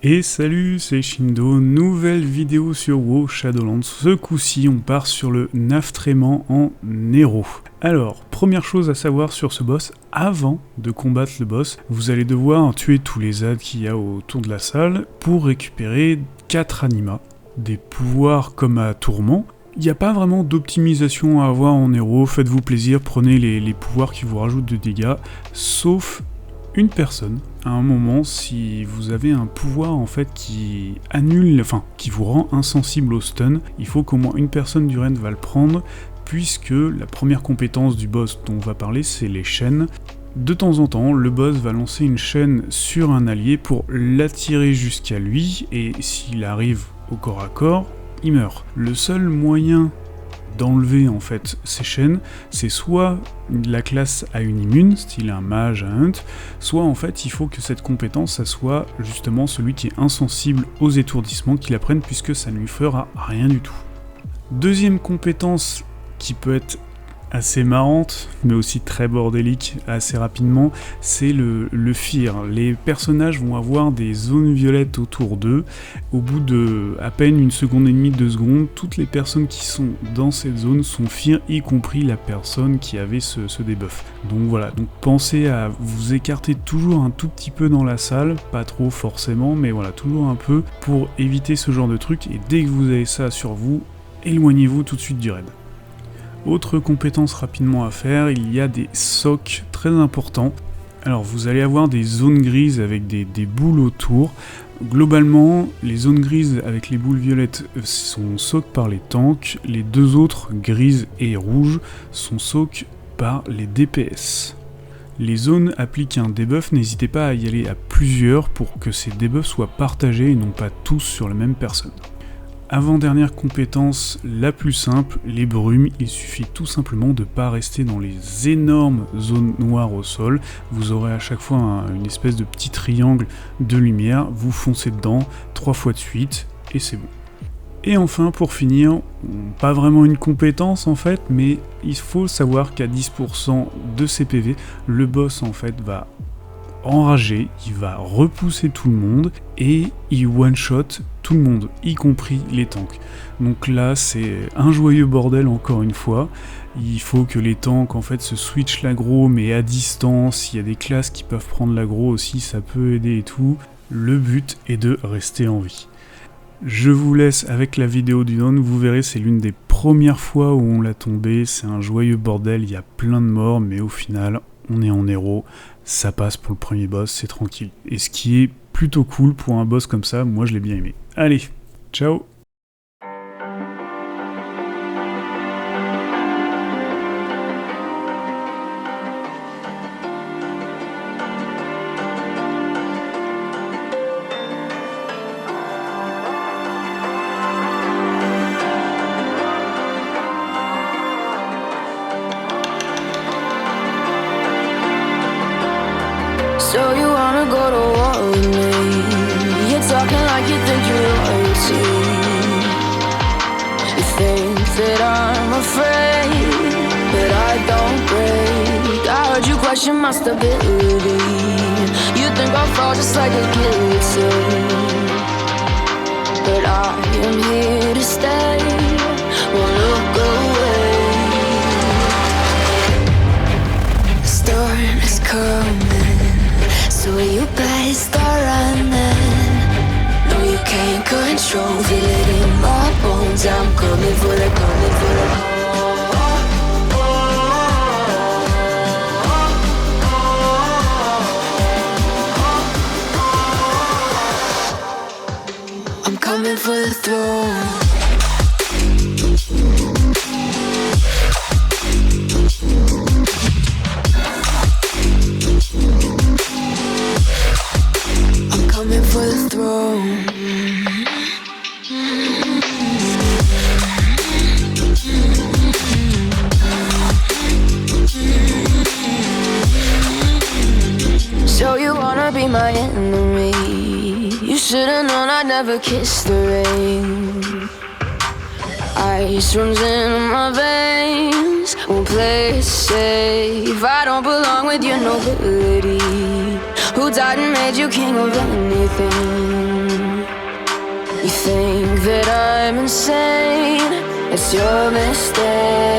Et salut, c'est Shindo, nouvelle vidéo sur WoW Shadowlands. Ce coup-ci, on part sur le Naftréman en Nero. Alors, première chose à savoir sur ce boss, avant de combattre le boss, vous allez devoir tuer tous les adds qu'il y a autour de la salle pour récupérer 4 animas, des pouvoirs comme à Tourment. Il n'y a pas vraiment d'optimisation à avoir en Nero, faites-vous plaisir, prenez les pouvoirs qui vous rajoutent de dégâts, sauf une personne. À un moment, si vous avez un pouvoir en fait qui annule, qui vous rend insensible au stun, il faut qu'au moins une personne du raid va le prendre, puisque la première compétence du boss dont on va parler, c'est les chaînes. De temps en temps, le boss va lancer une chaîne sur un allié pour l'attirer jusqu'à lui, et s'il arrive au corps à corps, il meurt. Le seul moyen d'enlever en fait ces chaînes, c'est soit la classe a une immune, style un mage, un hunt, soit en fait il faut que cette compétence, ça soit justement celui qui est insensible aux étourdissements qui la prenne, puisque ça ne lui fera rien du tout. Deuxième compétence qui peut être assez marrante, mais aussi très bordélique assez rapidement, c'est le fear. Les personnages vont avoir des zones violettes autour d'eux. Au bout de à peine 1 seconde et demie, 2 secondes, toutes les personnes qui sont dans cette zone sont fear, y compris la personne qui avait ce debuff. Donc voilà, donc pensez à vous écarter toujours un tout petit peu dans la salle, pas trop forcément, mais voilà, toujours un peu pour éviter ce genre de truc, et dès que vous avez ça sur vous, éloignez-vous tout de suite du raid. Autre compétence rapidement à faire, il y a des socs très importants. Alors vous allez avoir des zones grises avec des boules autour. Globalement, les zones grises avec les boules violettes sont soc par les tanks, les deux autres, grises et rouges, sont soc par les DPS. Les zones appliquent un debuff, n'hésitez pas à y aller à plusieurs pour que ces debuffs soient partagés et non pas tous sur la même personne. Avant-dernière compétence, la plus simple, les brumes. Il suffit tout simplement de ne pas rester dans les énormes zones noires au sol. Vous aurez à chaque fois une espèce de petit triangle de lumière, vous foncez dedans 3 fois de suite et c'est bon. Et enfin, pour finir, pas vraiment une compétence en fait, mais il faut savoir qu'à 10% de CPV, le boss en fait va enragé, il va repousser tout le monde et il one-shot tout le monde, y compris les tanks. Donc là, c'est un joyeux bordel encore une fois. Il faut que les tanks en fait se switchent l'aggro, mais à distance. Il y a des classes qui peuvent prendre l'aggro aussi, ça peut aider et tout. Le but est de rester en vie. Je vous laisse avec la vidéo du Dawn, vous verrez, c'est l'une des premières fois où on l'a tombé. C'est un joyeux bordel, il y a plein de morts, mais au final, on est en héros. Ça passe pour le premier boss, c'est tranquille. Et ce qui est plutôt cool pour un boss comme ça, moi je l'ai bien aimé. Allez, ciao! So you wanna go to war with me? You're talking like you think you're royalty. You think that I'm afraid, but I don't break. I heard you question my stability. You think I'll fall just like a guillotine, but I am here to stay. Won't look away. The storm is coming, so you better start running. No, you can't control, feel it in my bones. I'm coming for the, coming for the. I'm coming for the throne. Coming for the throne. So you wanna be my enemy? You should've known I'd never kiss the rain. Ice runs in my veins, won't play it safe. I don't belong with your nobility. Who died and made you king of anything? insane. It's your mistake.